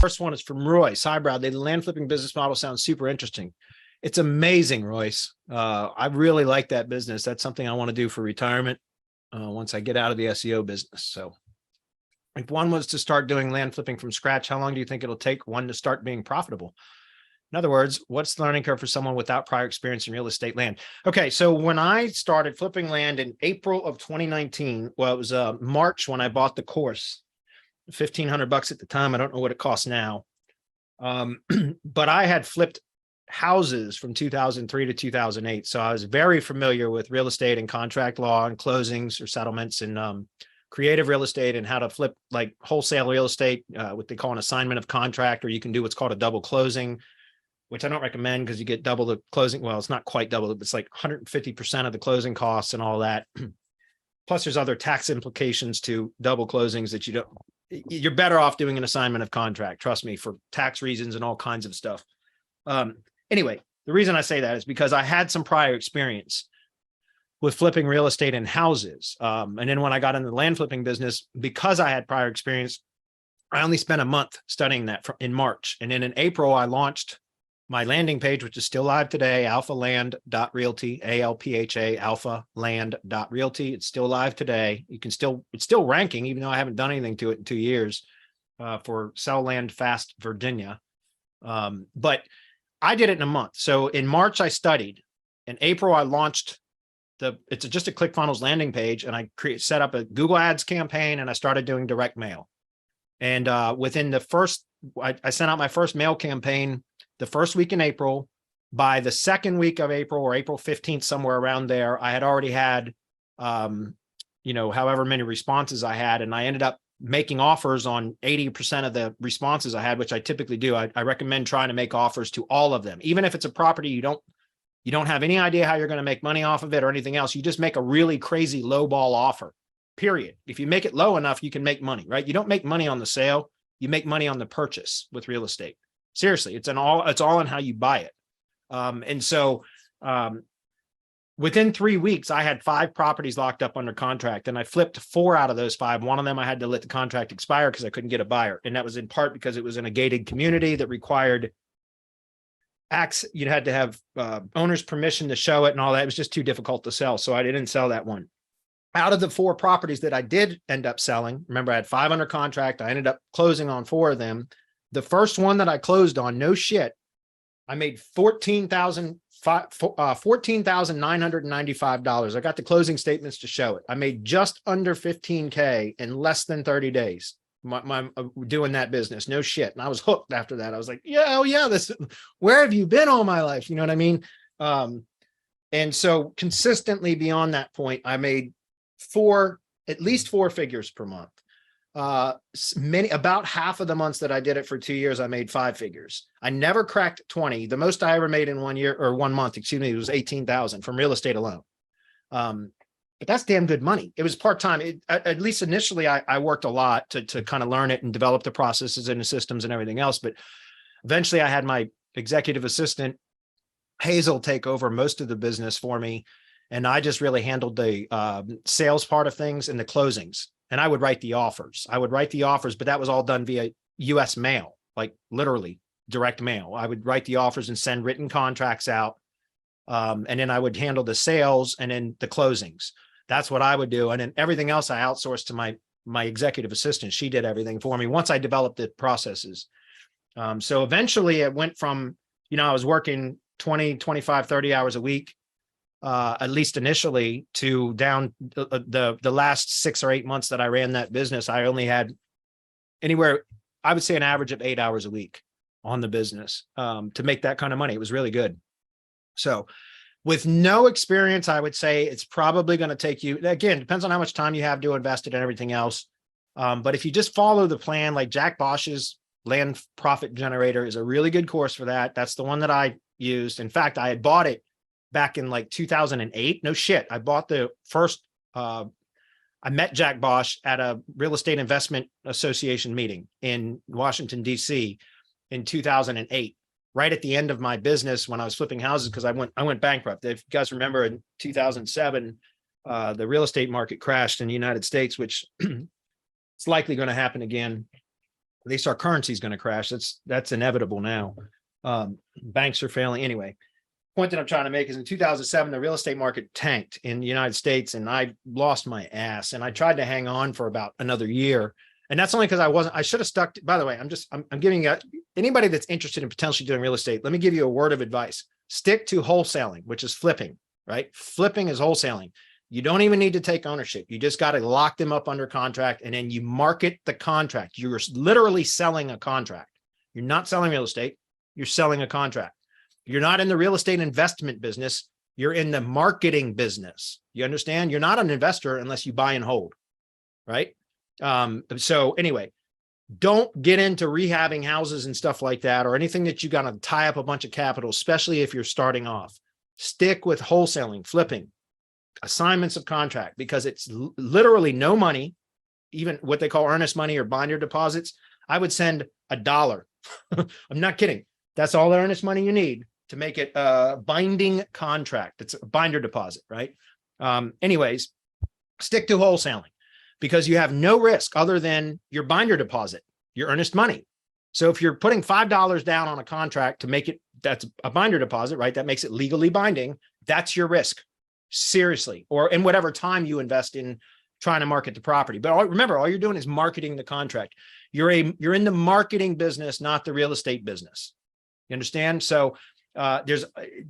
first one is from Royce. Hi, Bradley. The land flipping business model sounds super interesting. It's amazing, Royce. I really like that business. That's something I want to do for retirement once I get out of the SEO business. So if one was to start doing land flipping from scratch, how long do you think it'll take one to start being profitable? In other words, what's the learning curve for someone without prior experience in real estate land? Okay, so when I started flipping land in April of 2019, well, it was March when I bought the course, $1,500 at the time. I don't know what it costs now. But I had flipped houses from 2003 to 2008. So I was very familiar with real estate and contract law and closings or settlements and creative real estate and how to flip like wholesale real estate, what they call an assignment of contract, or you can do what's called a double closing, which I don't recommend because you get double the closing. Well, it's not quite double. It's like 150% of the closing costs and all that. Plus there's other tax implications to double closings that you're better off doing an assignment of contract. Trust me, for tax reasons and all kinds of stuff. Anyway, the reason I say that is because I had some prior experience with flipping real estate and houses. And then when I got into the land flipping business, because I had prior experience, I only spent a month studying that in March. And then in April, I launched my landing page, which is still live today, alphaland.realty, ALPHA, alphaland.realty. It's still live today. It's still ranking, even though I haven't done anything to it in 2 years for Sell Land Fast, Virginia. But I did it in a month. So in March, I studied. In April, I launched it's just a ClickFunnels landing page, and I set up a Google Ads campaign, and I started doing direct mail. And within the first, I sent out my first mail campaign the first week in April. By the second week of April, or April 15th, somewhere around there, I had already had, however many responses I had. And I ended up making offers on 80% of the responses I had, which I typically do. I recommend trying to make offers to all of them. Even if it's a property you don't have any idea how you're going to make money off of it or anything else, you just make a really crazy lowball offer, period. If you make it low enough, you can make money, right? You don't make money on the sale. You make money on the purchase with real estate. Seriously, it's all in how you buy it. And so within 3 weeks, I had 5 properties locked up under contract, and I flipped 4 out of those 5. One of them I had to let the contract expire because I couldn't get a buyer. And that was in part because it was in a gated community that required you had to have owner's permission to show it and all that. It was just too difficult to sell. So I didn't sell that one. Out of the 4 properties that I did end up selling, remember I had 5 under contract. I ended up closing on 4 of them. The first one that I closed on, no shit, I made $14,995. I got the closing statements to show it. I made just under 15K in less than 30 days. My doing that business, no shit. And I was hooked after that. I was like, yeah, oh yeah, where have you been all my life? You know what I mean? And so consistently beyond that point, I made at least 4 figures per month. About half of the months that I did it for 2 years, I made 5 figures. I never cracked 20. The most I ever made in 1 year or 1 month, was 18,000 from real estate alone. But that's damn good money. It was part-time. At least initially I worked a lot to kind of learn it and develop the processes and the systems and everything else. But eventually I had my executive assistant, Hazel, take over most of the business for me. And I just really handled the sales part of things and the closings. And I would write the offers. But that was all done via US mail, like literally direct mail. I would write the offers and send written contracts out. And then I would handle the sales and then the closings. That's what I would do. And then everything else I outsourced to my executive assistant. She did everything for me once I developed the processes. So eventually it went from, I was working 20, 25, 30 hours a week. At least initially, to down the last 6 or 8 months that I ran that business, I only had anywhere, I would say an average of 8 hours a week on the business to make that kind of money. It was really good. So with no experience, I would say it's probably going to take you, again, depends on how much time you have to invest it and everything else. But if you just follow the plan, like Jack Bosch's Land Profit Generator is a really good course for that. That's the one that I used. In fact, I had bought it back in like 2008. No shit. I bought the first, I met Jack Bosch at a real estate investment association meeting in Washington, DC in 2008, right at the end of my business when I was flipping houses, because I went bankrupt. If you guys remember, in 2007, the real estate market crashed in the United States, which it's likely going to happen again. At least our currency is going to crash. That's inevitable now. Banks are failing anyway. Point that I'm trying to make is in 2007, the real estate market tanked in the United States, and I lost my ass. And I tried to hang on for about another year. And that's only because I should have stuck. By the way, I'm giving anybody that's interested in potentially doing real estate, let me give you a word of advice. Stick to wholesaling, which is flipping, right? Flipping is wholesaling. You don't even need to take ownership. You just got to lock them up under contract, and then you market the contract. You're literally selling a contract. You're not selling real estate. You're selling a contract. You're not in the real estate investment business. You're in the marketing business. You understand? You're not an investor unless you buy and hold, right? So anyway, don't get into rehabbing houses and stuff like that, or anything that you got to tie up a bunch of capital, especially if you're starting off. Stick with wholesaling, flipping, assignments of contract, because it's literally no money, even what they call earnest money or binder deposits. I would send $1. I'm not kidding. That's all the earnest money you need to make it a binding contract. It's a binder deposit, right? Anyways, stick to wholesaling, because you have no risk other than your binder deposit, your earnest money. So if you're putting $5 down on a contract to make it, that's a binder deposit, right? That makes it legally binding. That's your risk. Seriously, or in whatever time you invest in trying to market the property. But remember, all you're doing is marketing the contract. You're in the marketing business, not the real estate business. You understand? So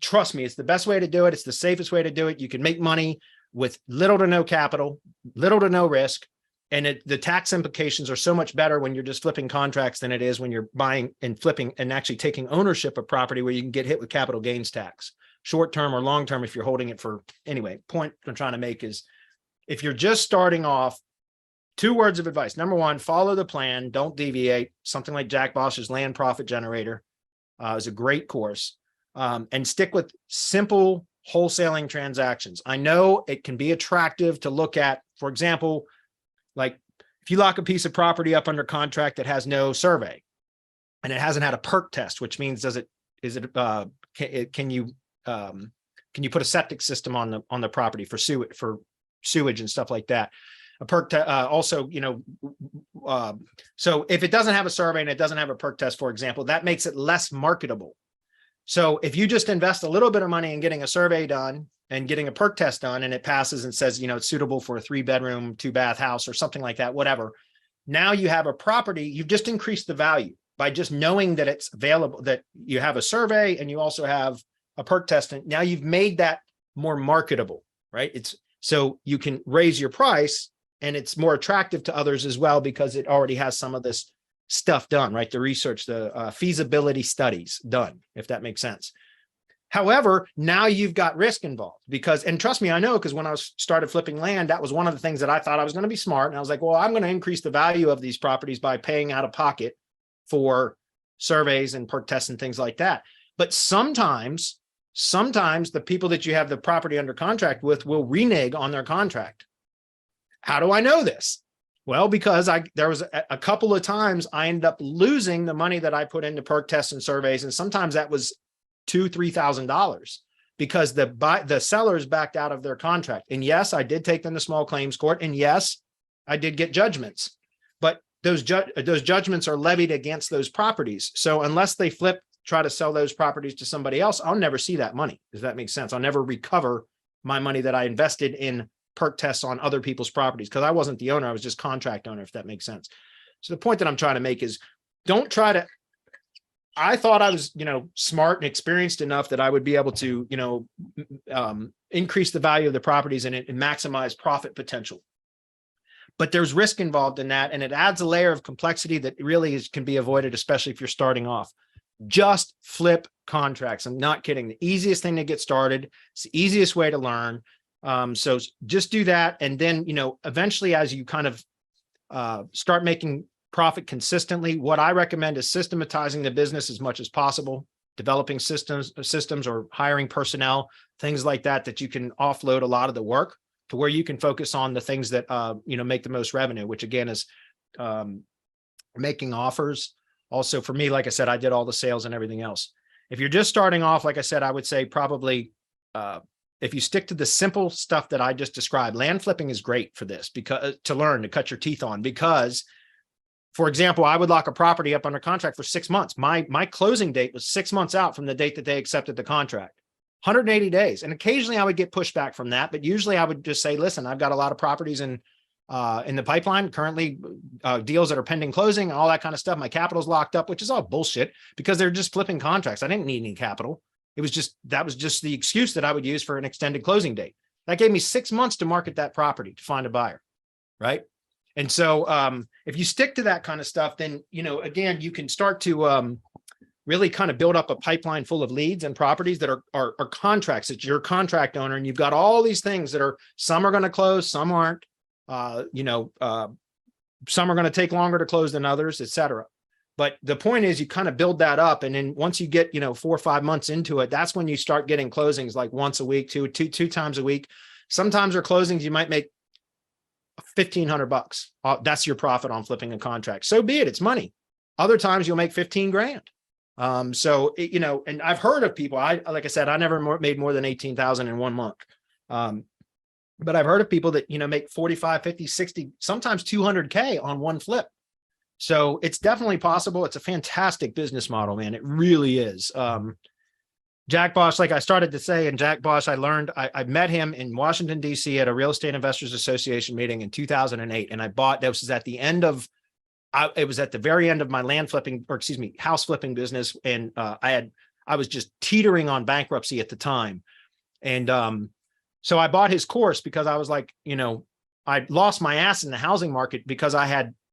trust me, it's the best way to do it. It's the safest way to do it. You can make money with little to no capital, little to no risk. And the tax implications are so much better when you're just flipping contracts than it is when you're buying and flipping and actually taking ownership of property, where you can get hit with capital gains tax, short-term or long-term, if you're holding it for, anyway, point I'm trying to make is, if you're just starting off, 2 words of advice. Number 1, follow the plan. Don't deviate. Something like Jack Bosch's Land Profit Generator is a great course. And stick with simple wholesaling transactions. I know it can be attractive to look at, for example, like if you lock a piece of property up under contract that has no survey and it hasn't had a perk test, which means can you put a septic system on the property for sewage and stuff like that? A perk also, so if it doesn't have a survey and it doesn't have a perk test, for example, that makes it less marketable. So if you just invest a little bit of money in getting a survey done and getting a perk test done, and it passes and says, it's suitable for a 3-bedroom, 2-bath house or something like that, whatever. Now you have a property, you've just increased the value by just knowing that it's available, that you have a survey and you also have a perk test. And now you've made that more marketable, right? So you can raise your price, and it's more attractive to others as well, because it already has some of this stuff done, right? The research, the feasibility studies done, if that makes sense. However, now you've got risk involved, and trust me, I know, because when I started flipping land, that was one of the things that I thought I was going to be smart. And I was like, well, I'm going to increase the value of these properties by paying out of pocket for surveys and perk tests and things like that. But sometimes the people that you have the property under contract with will renege on their contract. How do I know this? Well, because there was a couple of times I ended up losing the money that I put into perk tests and surveys. And sometimes that was $2,000-$3,000 because the sellers backed out of their contract. And yes, I did take them to small claims court. And yes, I did get judgments, but those judgments are levied against those properties. So unless they try to sell those properties to somebody else, I'll never see that money. Does that make sense? I'll never recover my money that I invested in perk tests on other people's properties, because I wasn't the owner. I was just contract owner, if that makes sense. So the point that I'm trying to make is, don't try to, I thought I was, smart and experienced enough that I would be able to, increase the value of the properties and maximize profit potential. But there's risk involved in that, and it adds a layer of complexity that really can be avoided, especially if you're starting off. Just flip contracts. I'm not kidding. The easiest thing to get started. It's the easiest way to learn. So just do that. And then, eventually, as you kind of start making profit consistently, what I recommend is systematizing the business as much as possible, developing systems or hiring personnel, things like that you can offload a lot of the work to where you can focus on the things that, make the most revenue, which again is making offers. Also for me, like I said, I did all the sales and everything else. If you're just starting off, like I said, I would say probably, if you stick to the simple stuff that I just described, land flipping is great for this, because to cut your teeth on, because For example, I would lock a property up under contract for 6 months. My closing date was 6 months out from the date that they accepted the contract. 180 days. And occasionally I would get pushback from that, but usually I would just say, listen, I've got a lot of properties in the pipeline currently, deals that are pending closing, all that kind of stuff. My capital's locked up, which is all bullshit because they're just flipping contracts. I didn't need any capital. That was just the excuse that I would use for an extended closing date. That gave me 6 months to market that property to find a buyer. Right. And so if you stick to that kind of stuff, then, again, you can start to really kind of build up a pipeline full of leads and properties that are contracts. It's your contract owner. And you've got all these things that some are going to close, some aren't, some are going to take longer to close than others, et cetera. But the point is you kind of build that up. And then once you get, 4 or 5 months into it, that's when you start getting closings like once a week, two times a week. Sometimes our closings, you might make $1,500. That's your profit on flipping a contract. So be it. It's money. Other times you'll make 15 grand. And I've heard of people, like I said, I never made more than 18,000 in 1 month. But I've heard of people that, make 45, 50, 60, sometimes 200K on one flip. So it's definitely possible. It's a fantastic business model, man. It really is. Jack Bosch, like I started to say, and Jack Bosch, I met him in Washington, D.C. at a Real Estate Investors Association meeting in 2008. And that was at the end of, it was at the very end of my house flipping business. And I was just teetering on bankruptcy at the time. And so I bought his course because I was like, I lost my ass in the housing market because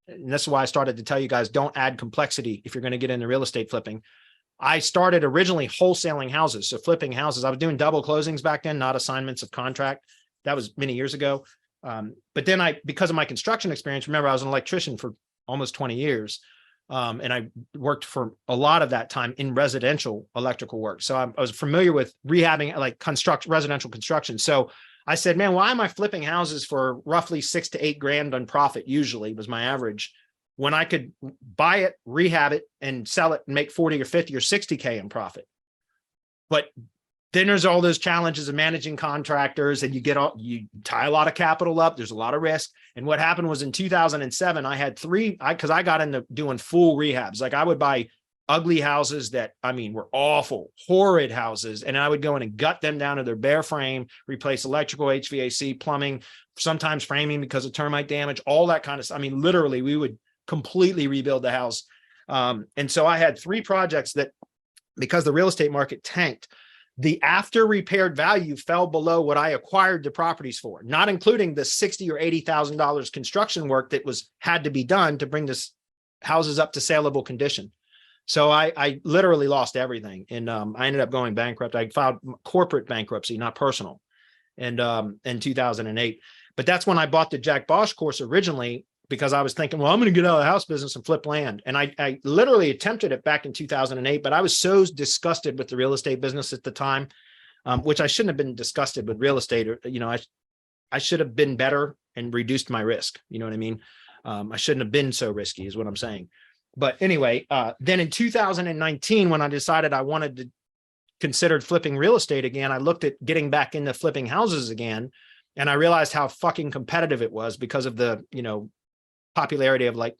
and this is why I started to tell you guys, don't add complexity if you're going to get into real estate flipping. I started originally wholesaling houses, so flipping houses. I was doing double closings back then, not assignments of contract. That was many years ago. But then because of my construction experience, remember I was an electrician for almost 20 years. And I worked for a lot of that time in residential electrical work. So I was familiar with rehabbing, like residential construction. So I said, man, why am I flipping houses for roughly 6 to 8 grand on profit? Usually was my average, when I could buy it, rehab it, and sell it and make 40 or 50 or 60K in profit. But then there's all those challenges of managing contractors, and you tie a lot of capital up. There's a lot of risk. And what happened was in 2007, I had because I got into doing full rehabs. Like I would buy ugly houses that, were awful, horrid houses. And I would go in and gut them down to their bare frame, replace electrical, HVAC, plumbing, sometimes framing because of termite damage, all that kind of stuff. Literally we would completely rebuild the house. And so I had 3 projects that, because the real estate market tanked, the after repaired value fell below what I acquired the properties for, not including the $60,000 or $80,000 construction work that had to be done to bring this houses up to saleable condition. So I literally lost everything. And I ended up going bankrupt. I filed corporate bankruptcy, not personal, and in 2008. But that's when I bought the Jack Bosch course originally, because I was thinking, well, I'm going to get out of the house business and flip land. And I literally attempted it back in 2008, but I was so disgusted with the real estate business at the time, which I shouldn't have been disgusted with real estate. I should have been better and reduced my risk. You know what I mean? I shouldn't have been so risky is what I'm saying. But anyway, then in 2019, when I decided I wanted to consider flipping real estate again, I looked at getting back into flipping houses again. And I realized how fucking competitive it was because of the, popularity of like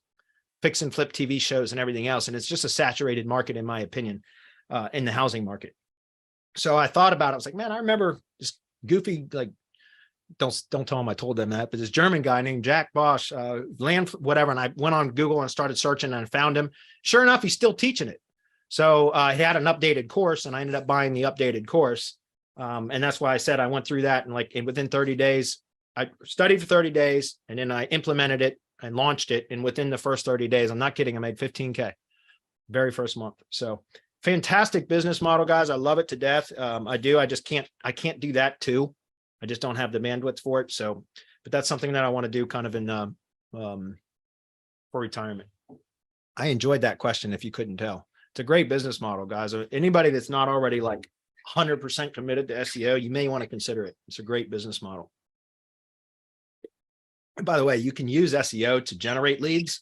fix and flip TV shows and everything else. And it's just a saturated market, in my opinion, in the housing market. So I thought about it. I was like, man, I remember this goofy, like, don't tell them I told them that, but this German guy named Jack Bosch, land, whatever. And I went on Google and started searching and found him. Sure enough, he's still teaching it. So he had an updated course, and I ended up buying the updated course. And that's why I said I went through that. And within 30 days, I studied for 30 days, and then I implemented it and launched it. And within the first 30 days, I'm not kidding, I made 15K very first month. So fantastic business model, guys. I love it to death. I do. I can't do that too. I just don't have the bandwidth for it. So, but that's something that I want to do kind of in, for retirement. I enjoyed that question. If you couldn't tell, it's a great business model, guys. Anybody that's not already like 100% committed to SEO, you may want to consider it. It's a great business model. And by the way, you can use SEO to generate leads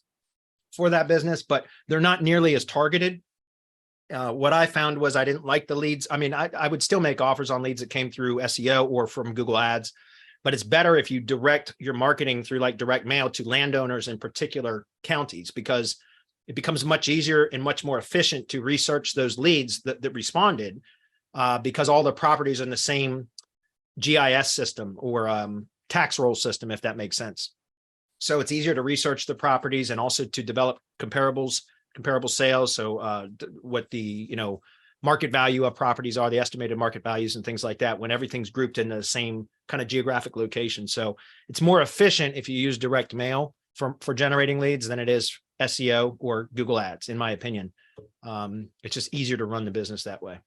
for that business, but they're not nearly as targeted. What I found was I didn't like the leads. I would still make offers on leads that came through SEO or from Google Ads, but it's better if you direct your marketing through like direct mail to landowners in particular counties, because it becomes much easier and much more efficient to research those leads that responded, because all the properties are in the same GIS system or tax roll system, if that makes sense. So it's easier to research the properties and also to develop comparable sales. So what the market value of properties are, the estimated market values and things like that, when everything's grouped in the same kind of geographic location. So it's more efficient if you use direct mail for generating leads than it is SEO or Google Ads, in my opinion. It's just easier to run the business that way.